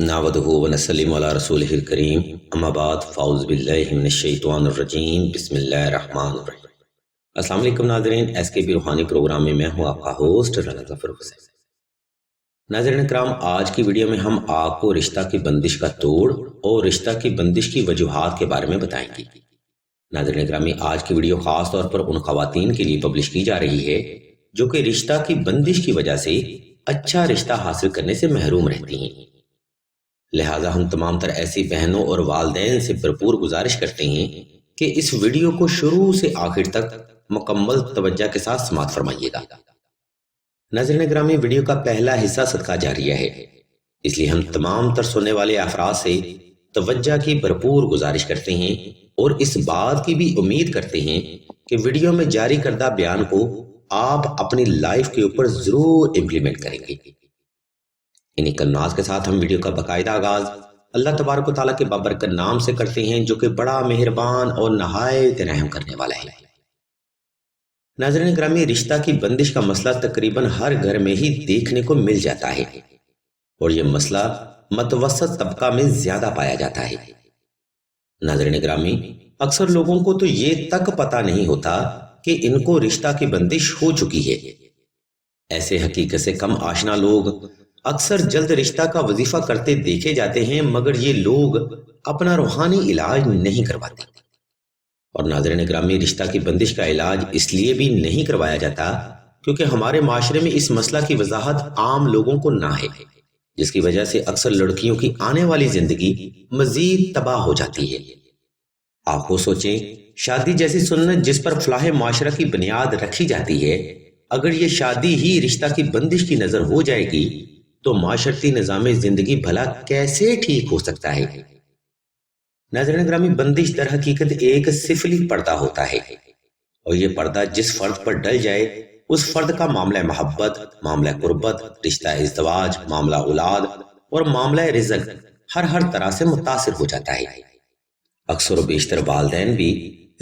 نعوذ ونسلم علی رسولہ الکریم اما بعد فاعوذ باللہ من الشیطان الرجیم بسم اللہ الرحمن الرحیم۔ السلام علیکم ناظرین، ایس کے بی روحانی پروگرام میں میں ہوں آپ کا ہوسٹ رانا ظفر حسین۔ ناظرین کرام، آج کی ویڈیو میں ہم آپ کو رشتہ کی بندش کا توڑ اور رشتہ کی بندش کی وجوہات کے بارے میں بتائیں گے۔ ناظرین کرامی، آج کی ویڈیو خاص طور پر ان خواتین کے لیے پبلش کی جا رہی ہے جو کہ رشتہ کی بندش کی وجہ سے اچھا رشتہ حاصل کرنے سے محروم رہتی ہیں۔ لہٰذا ہم تمام تر ایسی بہنوں اور والدین سے بھرپور گزارش کرتے ہیں کہ اس ویڈیو کو شروع سے آخر تک مکمل توجہ کے ساتھ سماعت فرمائیے گا۔ ناظرین گرامی، ویڈیو کا پہلا حصہ صدقہ جاریہ ہے، اس لیے ہم تمام تر سننے والے افراد سے توجہ کی بھرپور گزارش کرتے ہیں اور اس بات کی بھی امید کرتے ہیں کہ ویڈیو میں جاری کردہ بیان کو آپ اپنی لائف کے اوپر ضرور امپلیمنٹ کریں گے۔ انہی کلمات کے ساتھ ہم ویڈیو کا باقاعدہ آغاز اللہ تبارک و تعالیٰ کے بابرکت نام سے کرتے ہیں جو کہ بڑا مہربان اور نہایت رحم کرنے والا ہے۔ ناظرین گرامی، رشتہ کی بندش کا مسئلہ تقریباً ہر گھر میں ہی دیکھنے کو مل جاتا ہے اور یہ مسئلہ متوسط طبقہ میں زیادہ پایا جاتا ہے۔ ناظرین گرامی، اکثر لوگوں کو تو یہ تک پتہ نہیں ہوتا کہ ان کو رشتہ کی بندش ہو چکی ہے۔ ایسے حقیقت سے کم آشنا لوگ اکثر جلد رشتہ کا وظیفہ کرتے دیکھے جاتے ہیں، مگر یہ لوگ اپنا روحانی علاج نہیں کرواتے۔ اور ناظرین گرامی، رشتہ کی بندش کا علاج اس لیے بھی نہیں کروایا جاتا کیونکہ ہمارے معاشرے میں اس مسئلہ کی وضاحت عام لوگوں کو نہ ہے، جس کی وجہ سے اکثر لڑکیوں کی آنے والی زندگی مزید تباہ ہو جاتی ہے۔ آپ کو سوچیں، شادی جیسی سنت جس پر فلاح معاشرہ کی بنیاد رکھی جاتی ہے، اگر یہ شادی ہی رشتہ کی بندش کی نظر ہو جائے گی تو معاشرتی نظام زندگی بھلا کیسے ٹھیک ہو سکتا ہے؟ ناظرین گرامی، بندش در حقیقت ایک سفلی پردہ ہوتا ہے اور یہ پردہ جس فرد پر ڈل جائے اس فرد کا معاملہ محبت، معاملہ قربت، رشتہ ازدواج، معاملہ اولاد اور معاملہ رزق ہر طرح سے متاثر ہو جاتا ہے۔ اکثر و بیشتر والدین بھی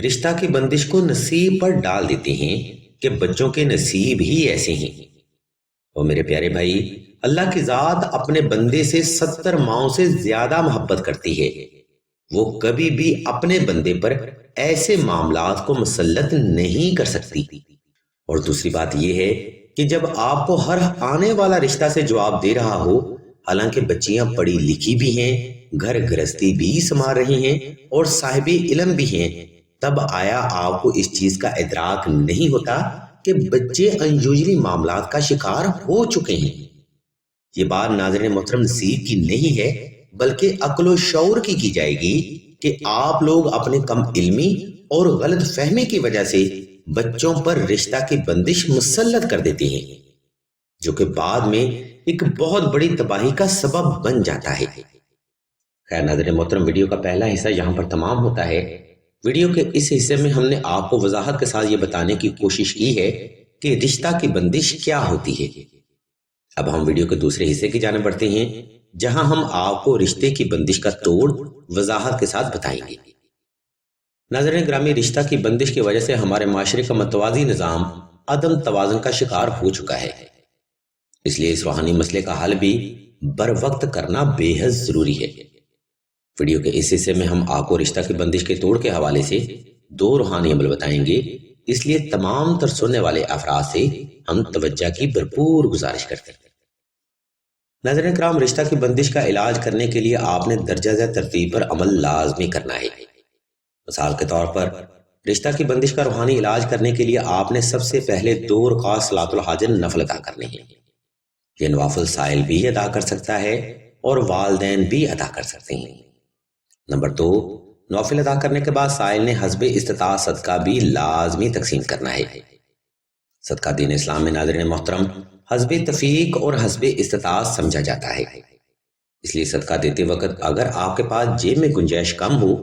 رشتہ کی بندش کو نصیب پر ڈال دیتے ہیں کہ بچوں کے نصیب ہی ایسے ہیں۔ اور میرے پیارے بھائی، اللہ کی ذات اپنے بندے سے 70 ماؤں سے زیادہ محبت کرتی ہے۔ وہ کبھی بھی اپنے بندے پر ایسے معاملات کو مسلط نہیں کر سکتی۔ اور دوسری بات یہ ہے کہ جب آپ کو ہر آنے والا رشتہ سے جواب دے رہا ہو، حالانکہ بچیاں پڑھی لکھی بھی ہیں، گھر گرہستی بھی سنبھال رہی ہیں اور صاحب علم بھی ہیں، تب آیا آپ کو اس چیز کا ادراک نہیں ہوتا کہ بچے انیوژلی معاملات کا شکار ہو چکے ہیں؟ یہ بات ناظرین محترم نصیب کی نہیں ہے بلکہ عقل و شعور کی جائے گی کہ آپ لوگ اپنے کم علمی اور غلط فہمی کی وجہ سے بچوں پر رشتہ کی بندش مسلط کر دیتے ہیں، جو کہ بعد میں ایک بہت بڑی تباہی کا سبب بن جاتا ہے۔ خیر ناظرین محترم، ویڈیو کا پہلا حصہ یہاں پر تمام ہوتا ہے۔ ویڈیو کے اس حصے میں ہم نے آپ کو وضاحت کے ساتھ یہ بتانے کی کوشش کی ہے کہ رشتہ کی بندش کیا ہوتی ہے۔ اب ہم ویڈیو کے دوسرے حصے کی جانب بڑھتے ہیں جہاں ہم آپ کو رشتے کی بندش کا توڑ وضاحت کے ساتھ بتائیں گے۔ ناظرین گرامی، رشتہ کی بندش کی وجہ سے ہمارے معاشرے کا متوازی نظام عدم توازن کا شکار ہو چکا ہے، اس لیے اس روحانی مسئلے کا حل بھی بر وقت کرنا بے حد ضروری ہے۔ ویڈیو کے اس حصے میں ہم آپ کو رشتہ کی بندش کے توڑ کے حوالے سے 2 روحانی عمل بتائیں گے، اس لیے تمام تر سننے والے افراد سے ہم توجہ کی بھرپور گزارش کرتے ہیں۔ ناظرین کرام، رشتہ کی بندش کا علاج کرنے کے لیے آپ نے درجہ ذیل ترتیب پر عمل لازمی کرنا ہے۔ مثال کے طور پر رشتہ کی بندش کا روحانی علاج کرنے کے لیے آپ نے سب سے پہلے 2 رکعت صلاۃ الحاجت نفل ادا کرنے ہیں۔ یہ نوافل سائل بھی ادا کر سکتا ہے اور والدین بھی ادا کر سکتے ہیں۔ نمبر 2، نوافل ادا کرنے کے بعد سائل نے حسب استطاعت صدقہ بھی لازمی تقسیم کرنا ہے۔ صدقہ دین اسلام میں ناظرین محترم حسب تفیق اور حسب استطاعت سمجھا جاتا ہے، اس لیے صدقہ دیتے وقت اگر آپ کے پاس جیب میں گنجائش کم ہو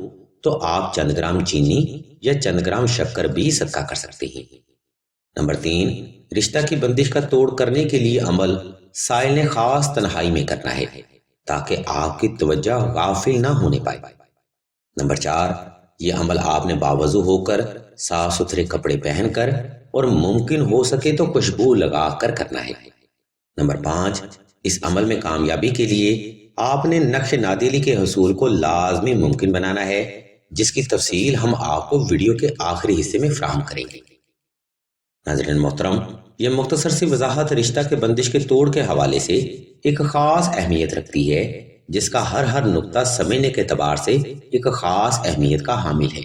تو آپ چند گرام چینی یا چند گرام شکر بھی صدقہ کر سکتے ہیں۔ نمبر 3، رشتہ کی بندش کا توڑ کرنے کے لیے عمل سائل نے خاص تنہائی میں کرنا ہے تاکہ آپ کی توجہ غافل نہ ہونے پائے۔ نمبر 4، یہ عمل آپ نے باوضو ہو کر صاف ستھرے کپڑے پہن کر اور ممکن ہو سکے تو خوشبو لگا کر کرنا ہے۔ نمبر 5، اس عمل میں کامیابی کے لیے آپ نے نقش نادیلی کے حصول کو لازمی ممکن بنانا ہے، جس کی تفصیل ہم آپ کو ویڈیو کے آخری حصے میں فراہم کریں گے۔ ناظرین محترم، یہ مختصر سی وضاحت رشتہ کے بندش کے توڑ کے حوالے سے ایک خاص اہمیت رکھتی ہے، جس کا ہر نقطہ سمجھنے کے اعتبار سے ایک خاص اہمیت کا حامل ہے۔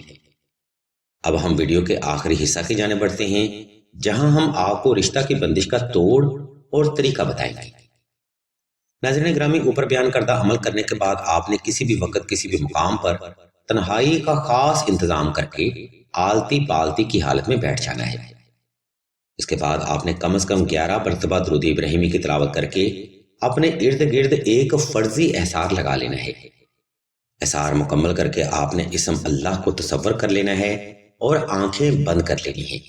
اب ہم ویڈیو کے آخری حصہ کی جانب بڑھتے ہیں، جہاں ہم آپ کو رشتہ کی بندش کا توڑ اور طریقہ بتائیں گے۔ ناظرین گرامی، اوپر بیان کردہ عمل کرنے کے بعد آپ نے کسی بھی وقت کسی بھی مقام پر تنہائی کا خاص انتظام کر کے آلتی پالتی کی حالت میں بیٹھ جانا ہے۔ اس کے بعد آپ نے کم از کم 11 مرتبہ درود ابراہیمی کی تلاوت کر کے اپنے ارد گرد ایک فرضی احسار لگا لینا ہے۔ احسار مکمل کر کے آپ نے اسم اللہ کو تصور کر لینا ہے اور آنکھیں بند کر لینی ہیں۔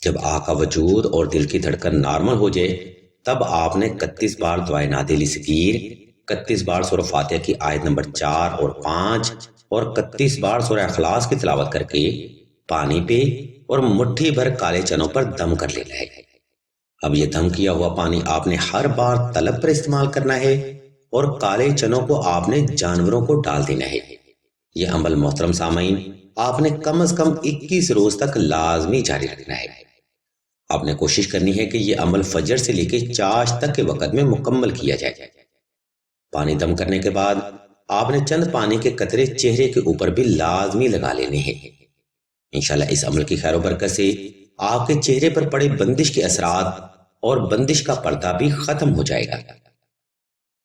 جب آقا کا وجود اور دل کی دھڑکن نارمل ہو جائے، تب آپ نے 31 بار دعائے نادیلی سگیر، 31 بار سورہ فاتحہ کی آیت نمبر 4 اور 5 اور 31 بار سورہ اخلاص کی تلاوت کر کے پانی پہ اور مٹھی بھر کالے چنوں پر دم کر لینا ہے۔ اب یہ دم کیا ہوا پانی آپ نے ہر بار طلب پر استعمال کرنا ہے اور کالے چنوں کو آپ نے جانوروں کو ڈال دینا ہے۔ یہ عمل محترم سامعین آپ نے کم از کم 21 روز تک لازمی جاری رکھنا ہے۔ آپ نے کوشش کرنی ہے کہ یہ عمل فجر سے لے کے چاش تک کے وقت میں مکمل کیا جائے۔ پانی دم کرنے کے بعد آپ نے چند پانی کے قطرے چہرے کے اوپر بھی لازمی لگا لینے ہیں۔ انشاءاللہ اس عمل کی خیر و برکت سے آپ کے چہرے پر پڑے بندش کے اثرات اور بندش کا پردہ بھی ختم ہو جائے گا۔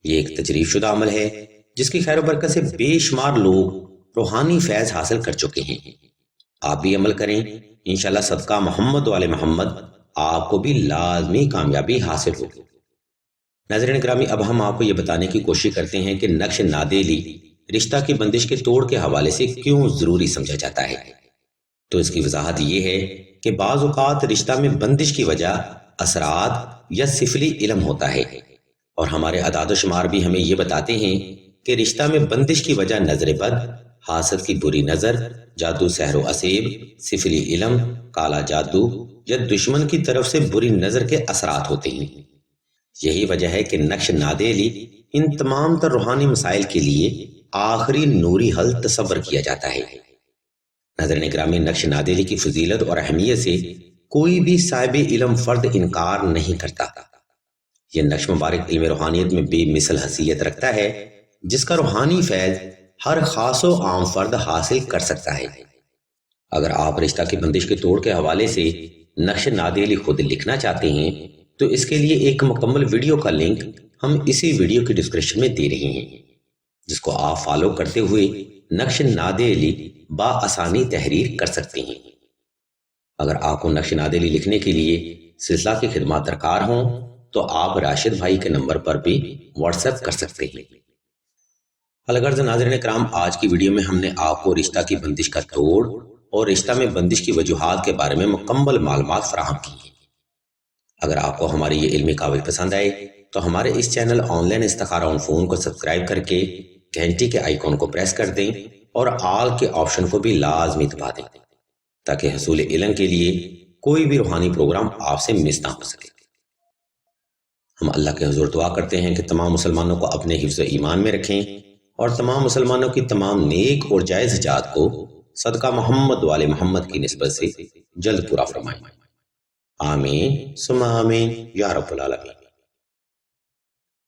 یہ ایک تجریب شدہ عمل ہے جس کی خیر و برکت سے بے شمار لوگ روحانی فیض حاصل کر چکے ہیں۔ آپ بھی عمل کریں، انشاءاللہ صدقہ محمد و آل محمد آپ کو بھی لازمی کامیابی حاصل ہوگی۔ ناظرین گرامی، اب ہم آپ کو یہ بتانے کی کوشش کرتے ہیں کہ نقش نادیلی رشتہ کی بندش کے توڑ کے حوالے سے کیوں ضروری سمجھا جاتا ہے۔ تو اس کی وضاحت یہ ہے کہ بعض اوقات رشتہ میں بندش کی وجہ اثرات یا سفلی علم ہوتا ہے، اور ہمارے اعداد و شمار بھی ہمیں یہ بتاتے ہیں کہ رشتہ میں بندش کی وجہ نظر بد، حاسد کی بری نظر، جادو سحر و اسیب، سفلی علم، کالا جادو یا دشمن کی طرف سے بری نظر کے اثرات ہوتے ہیں۔ یہی وجہ ہے کہ نقش نادیلی ان تمام تر روحانی مسائل کے لیے آخری نوری حل تصور کیا جاتا ہے۔ ناظرین گرامی، نقش نادیلی کی فضیلت اور اہمیت سے کوئی بھی صاحب علم فرد انکار نہیں کرتا۔ یہ نقش مبارک علم روحانیت میں بے مثل حیثیت رکھتا ہے، جس کا روحانی فیض ہر خاص و عام فرد حاصل کر سکتا ہے۔ اگر آپ رشتہ کی بندش کے توڑ کے حوالے سے نقش نادیلی خود لکھنا چاہتے ہیں تو اس کے لیے ایک مکمل ویڈیو کا لنک ہم اسی ویڈیو کی ڈسکرپشن میں دے رہے ہیں، جس کو آپ فالو کرتے ہوئے نقش نادیلی بآسانی تحریر کر سکتے ہیں۔ اگر آپ کو نقش نادیلی لکھنے کے لیے سلسلہ کی خدمات درکار ہوں تو آپ راشد بھائی کے نمبر پر بھی واٹس ایپ کر سکتے ہیں۔ الغرض ناظرین کرام، آج کی ویڈیو میں ہم نے آپ کو رشتہ کی بندش کا توڑ اور رشتہ میں بندش کی وجوہات کے بارے میں مکمل معلومات فراہم کی ہیں۔ اگر آپ کو ہماری یہ علمی کاوش پسند آئے تو ہمارے اس چینل آن لائن استخارہ آن فون کو سبسکرائب کر کے گھنٹی کے آئیکن کو پریس کر دیں اور آل کے آپشن کو بھی لازمی دبا دیں، تاکہ حصول علم کے لیے کوئی بھی روحانی پروگرام آپ سے مس نہ ہو سکے۔ ہم اللہ کے حضور دعا کرتے ہیں کہ تمام مسلمانوں کو اپنے حفظ و ایمان میں رکھیں اور تمام مسلمانوں کی تمام نیک اور جائز حاجات کو صدقہ محمد و آل محمد کی نسبت سے جلد پورا فرمائیں۔ آمین ثم آمین یا رب العالمین۔